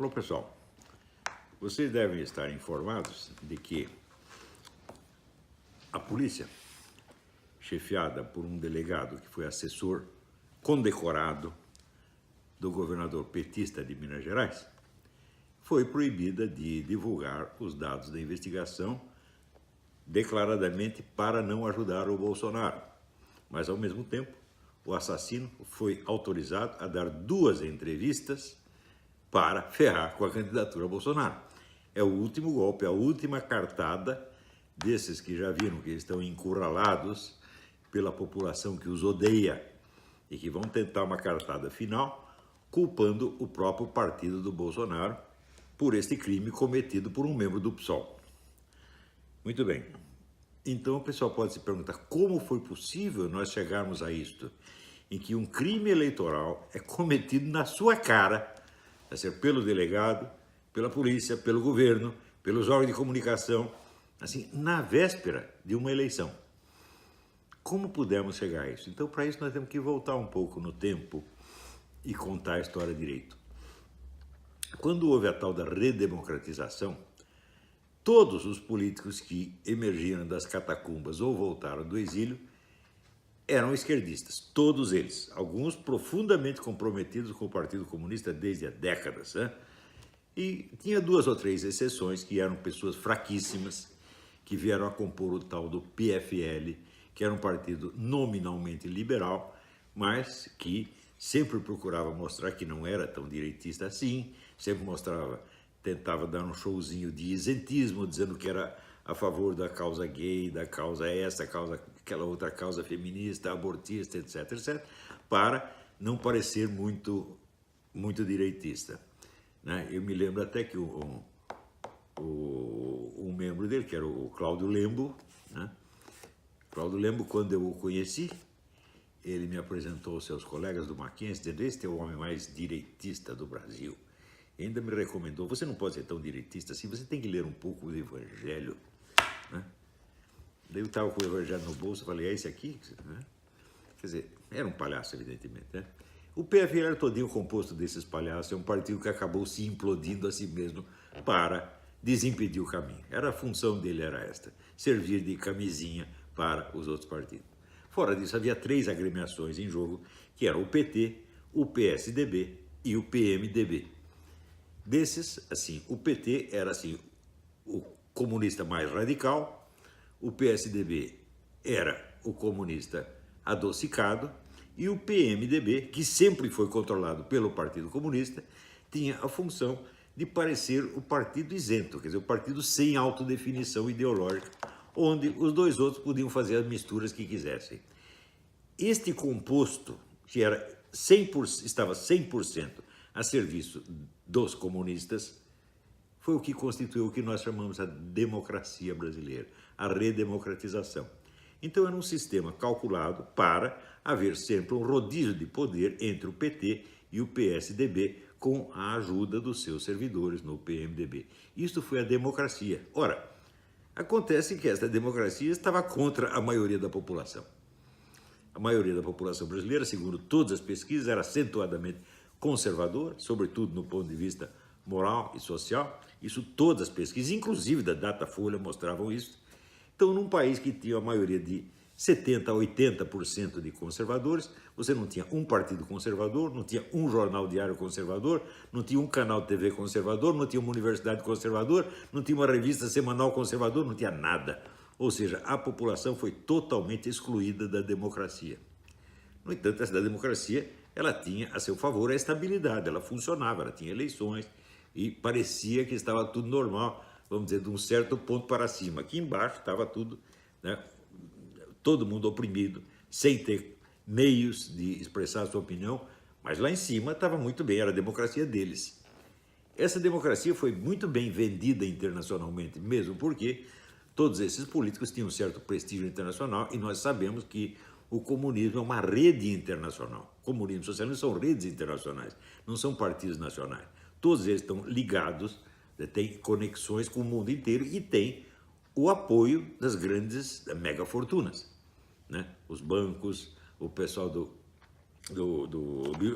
Alô, pessoal, vocês devem estar informados de que a polícia, chefiada por um delegado que foi assessor condecorado do governador petista de Minas Gerais, foi proibida de divulgar os dados da investigação declaradamente para não ajudar o Bolsonaro. Mas, ao mesmo tempo, o assassino foi autorizado a dar 2 entrevistas para ferrar com a candidatura a Bolsonaro. É o último golpe, a última cartada desses que já viram que estão encurralados pela população que os odeia e que vão tentar uma cartada final culpando o próprio partido do Bolsonaro por este crime cometido por um membro do PSOL. Muito bem. Então o pessoal pode se perguntar como foi possível nós chegarmos a isto, em que um crime eleitoral é cometido na sua cara, a ser pelo delegado, pela polícia, pelo governo, pelos órgãos de comunicação, assim, na véspera de uma eleição. Como pudemos chegar a isso? Então, para isso, nós temos que voltar um pouco no tempo e contar a história direito. Quando houve a tal da redemocratização, todos os políticos que emergiram das catacumbas ou voltaram do exílio eram esquerdistas, todos eles. Alguns profundamente comprometidos com o Partido Comunista desde há décadas, né? E tinha 2 ou 3 exceções que eram pessoas fraquíssimas, que vieram a compor o tal do PFL, que era um partido nominalmente liberal, mas que sempre procurava mostrar que não era tão direitista assim, sempre tentava dar um showzinho de isentismo, dizendo que era a favor da causa gay, da causa essa, causa aquela outra causa feminista, abortista, etc, etc, para não parecer muito direitista, né? Eu me lembro até que um membro dele, que era o Cláudio Lembo, né? Cláudio Lembo, quando eu o conheci, ele me apresentou aos seus colegas do Mackenzie, dizendo: este é o homem mais direitista do Brasil. E ainda me recomendou: você não pode ser tão direitista assim, você tem que ler um pouco do Evangelho, né? Daí eu estava com o Evangelho no bolso, falei: é esse aqui? Né? Quer dizer, era um palhaço, evidentemente, né? O PFL era todinho composto desses palhaços, é um partido que acabou se implodindo a si mesmo para desimpedir o caminho. A função dele era esta: servir de camisinha para os outros partidos. Fora disso, havia 3 agremiações em jogo, que eram o PT, o PSDB e o PMDB. Desses, assim, o PT era assim, o comunista mais radical, o PSDB era o comunista adocicado e o PMDB, que sempre foi controlado pelo Partido Comunista, tinha a função de parecer o partido isento, quer dizer, o partido sem autodefinição ideológica, onde os 2 outros podiam fazer as misturas que quisessem. Este composto, que era estava 100% a serviço dos comunistas, foi o que constituiu o que nós chamamos a democracia brasileira, a redemocratização. Então era um sistema calculado para haver sempre um rodízio de poder entre o PT e o PSDB, com a ajuda dos seus servidores no PMDB. Isto foi a democracia. Ora, acontece que esta democracia estava contra a maioria da população. A maioria da população brasileira, segundo todas as pesquisas, era acentuadamente conservadora, sobretudo no ponto de vista moral e social. Isso todas as pesquisas, inclusive da Datafolha, mostravam isso. Então, num país que tinha a maioria de 70% a 80% de conservadores, você não tinha um partido conservador, não tinha um jornal diário conservador, não tinha um canal de TV conservador, não tinha uma universidade conservadora, não tinha uma revista semanal conservadora, não tinha nada. Ou seja, a população foi totalmente excluída da democracia. No entanto, essa democracia, ela tinha a seu favor a estabilidade, ela funcionava, ela tinha eleições e parecia que estava tudo normal, vamos dizer, de um certo ponto para cima. Aqui embaixo estava tudo, né, todo mundo oprimido, sem ter meios de expressar a sua opinião, mas lá em cima estava muito bem, era a democracia deles. Essa democracia foi muito bem vendida internacionalmente, mesmo porque todos esses políticos tinham um certo prestígio internacional e nós sabemos que o comunismo é uma rede internacional. Comunismo e socialismo são redes internacionais, não são partidos nacionais. Todos eles estão ligados, têm conexões com o mundo inteiro e têm o apoio das grandes megafortunas, né? Os bancos, o pessoal do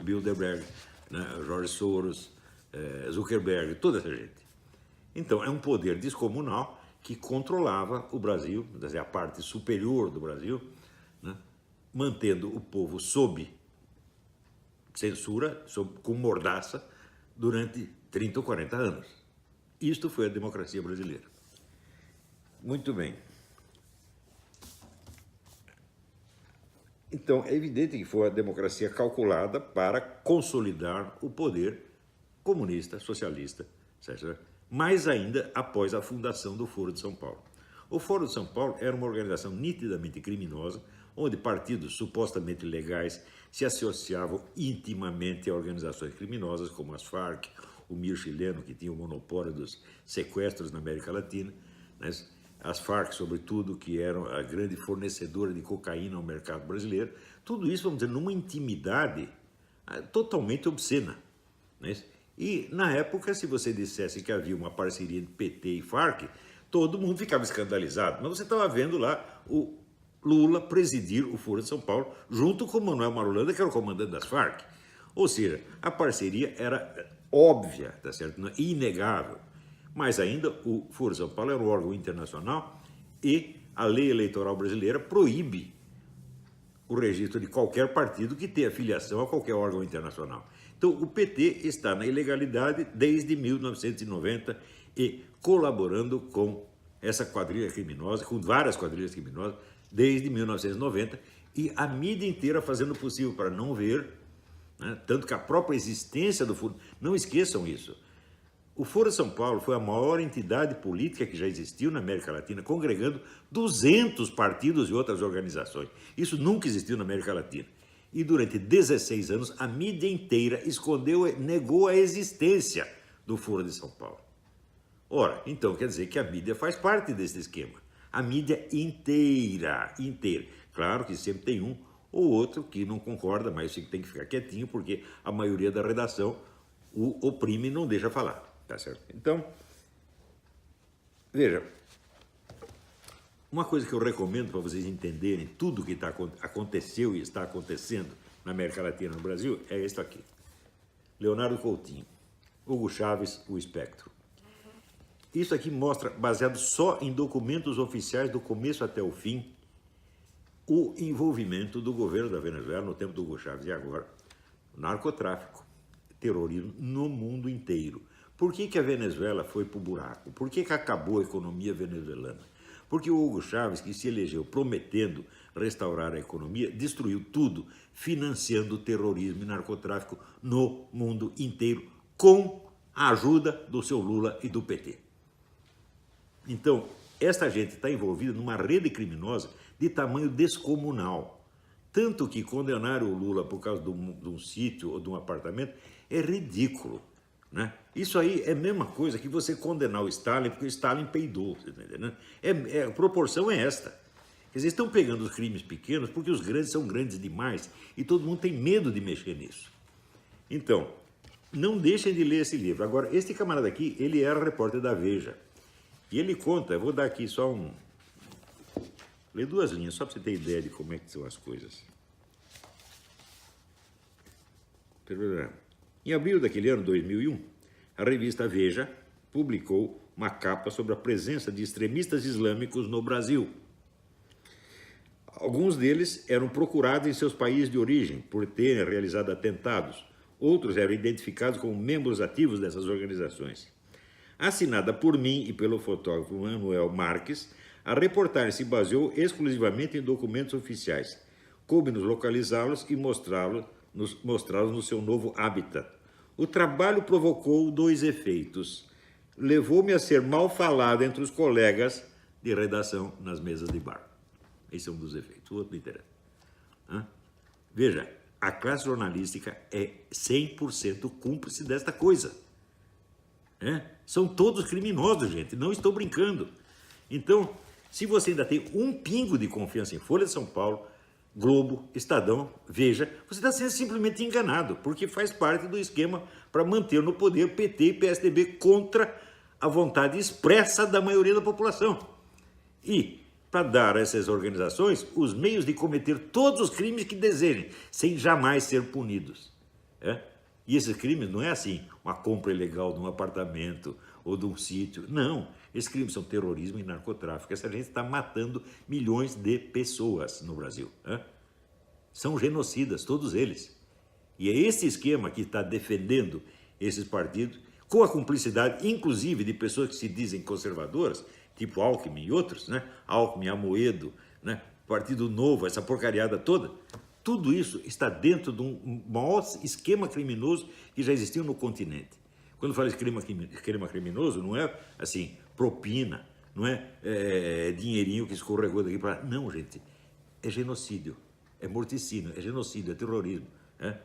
Bilderberg, né? George Soros, Zuckerberg, toda essa gente. Então, é um poder descomunal que controlava o Brasil, quer dizer, a parte superior do Brasil, né, mantendo o povo sob censura, com mordaça, durante 30 ou 40 anos. Isto foi a democracia brasileira. Muito bem. Então, é evidente que foi a democracia calculada para consolidar o poder comunista, socialista, etc. Mais ainda após a fundação do Foro de São Paulo. O Foro de São Paulo era uma organização nitidamente criminosa, onde partidos supostamente legais se associavam intimamente a organizações criminosas, como as Farc, o MIR chileno, que tinha o monopólio dos sequestros na América Latina, né? As Farc, sobretudo, que eram a grande fornecedora de cocaína ao mercado brasileiro. Tudo isso, vamos dizer, numa intimidade totalmente obscena, né? E, na época, se você dissesse que havia uma parceria de PT e Farc, todo mundo ficava escandalizado. Mas você estava vendo lá o Lula presidir o Foro de São Paulo, junto com o Manuel Marulanda, que era o comandante das Farc. Ou seja, a parceria era óbvia, tá certo? Inegável. Mas ainda o Foro de São Paulo era um órgão internacional e a lei eleitoral brasileira proíbe o registro de qualquer partido que tenha filiação a qualquer órgão internacional. Então, o PT está na ilegalidade desde 1990 e colaborando com essa quadrilha criminosa, com várias quadrilhas criminosas, desde 1990, e a mídia inteira fazendo o possível para não ver, né? Tanto que a própria existência do Foro... Não esqueçam isso. O Foro de São Paulo foi a maior entidade política que já existiu na América Latina, congregando 200 partidos e outras organizações. Isso nunca existiu na América Latina. E durante 16 anos, a mídia inteira escondeu, negou a existência do Foro de São Paulo. Ora, então quer dizer que a mídia faz parte desse esquema. A mídia inteira. Claro que sempre tem um ou outro que não concorda, mas tem que ficar quietinho, porque a maioria da redação o oprime e não deixa falar. Tá certo? Então, veja, uma coisa que eu recomendo para vocês entenderem tudo que aconteceu e está acontecendo na América Latina e no Brasil é isso aqui. Leonardo Coutinho, Hugo Chávez, o Espectro. Isso aqui mostra, baseado só em documentos oficiais do começo até o fim, o envolvimento do governo da Venezuela no tempo do Hugo Chávez e agora, narcotráfico, terrorismo no mundo inteiro. Por que a Venezuela foi para o buraco? Por que acabou a economia venezuelana? Porque o Hugo Chávez, que se elegeu prometendo restaurar a economia, destruiu tudo, financiando o terrorismo e narcotráfico no mundo inteiro, com a ajuda do seu Lula e do PT. Então, esta gente está envolvida numa rede criminosa de tamanho descomunal. Tanto que condenaram o Lula por causa de um sítio ou de um apartamento é ridículo, né? Isso aí é a mesma coisa que você condenar o Stalin porque o Stalin peidou, você tá entendendo? A proporção é esta. Quer dizer, estão pegando os crimes pequenos porque os grandes são grandes demais e todo mundo tem medo de mexer nisso. Então, não deixem de ler esse livro. Agora, este camarada aqui, ele era repórter da Veja. E ele conta, eu vou dar aqui só ler 2 linhas, só para você ter ideia de como é que são as coisas. Em abril daquele ano, 2001, a revista Veja publicou uma capa sobre a presença de extremistas islâmicos no Brasil. Alguns deles eram procurados em seus países de origem por terem realizado atentados. Outros eram identificados como membros ativos dessas organizações. Assinada por mim e pelo fotógrafo Manuel Marques, a reportagem se baseou exclusivamente em documentos oficiais. Coube-nos localizá-los e mostrá-los no seu novo habitat. O trabalho provocou 2 efeitos. Levou-me a ser mal falado entre os colegas de redação nas mesas de bar. Esse é um dos efeitos. O outro não interessa. Veja, a classe jornalística é 100% cúmplice desta coisa. São todos criminosos, gente. Não estou brincando. Então, se você ainda tem um pingo de confiança em Folha de São Paulo, Globo, Estadão, Veja, você está sendo simplesmente enganado, porque faz parte do esquema para manter no poder PT e PSDB contra a vontade expressa da maioria da população. E para dar a essas organizações os meios de cometer todos os crimes que desejem, sem jamais ser punidos. E esses crimes não é assim, uma compra ilegal de um apartamento ou de um sítio. Não, esses crimes são terrorismo e narcotráfico. Essa gente está matando milhões de pessoas no Brasil. Né? São genocidas, todos eles. E é esse esquema que está defendendo esses partidos, com a cumplicidade, inclusive, de pessoas que se dizem conservadoras, tipo Alckmin e outros, né? Alckmin, Amoedo, né? Partido Novo, essa porcariada toda. Tudo isso está dentro de um maior esquema criminoso que já existiu no continente. Quando fala esquema criminoso, não é assim, propina, não é dinheirinho que escorregou daqui para lá. Não, gente, é genocídio, é morticínio, é genocídio, é terrorismo. Né?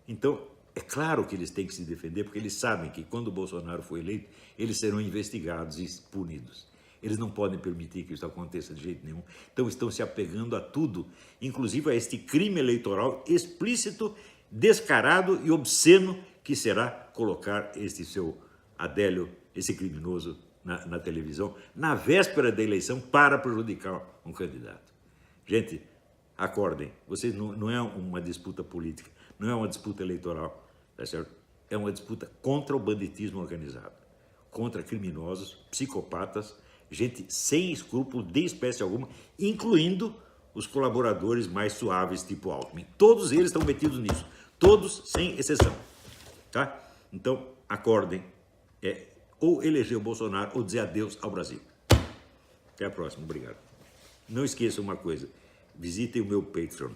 Então, é claro que eles têm que se defender, porque eles sabem que quando o Bolsonaro for eleito, eles serão investigados e punidos. Eles não podem permitir que isso aconteça de jeito nenhum. Então estão se apegando a tudo, inclusive a este crime eleitoral explícito, descarado e obsceno que será colocar este seu Adélio, esse criminoso, na televisão, na véspera da eleição, para prejudicar um candidato. Gente, acordem, vocês não é uma disputa política, não é uma disputa eleitoral, tá certo? É uma disputa contra o banditismo organizado, contra criminosos, psicopatas, gente sem escrúpulo de espécie alguma, incluindo os colaboradores mais suaves, tipo Alckmin. Todos eles estão metidos nisso, todos sem exceção, tá? Então, acordem, ou eleger o Bolsonaro ou dizer adeus ao Brasil. Até a próxima, obrigado. Não esqueçam uma coisa, visitem o meu Patreon.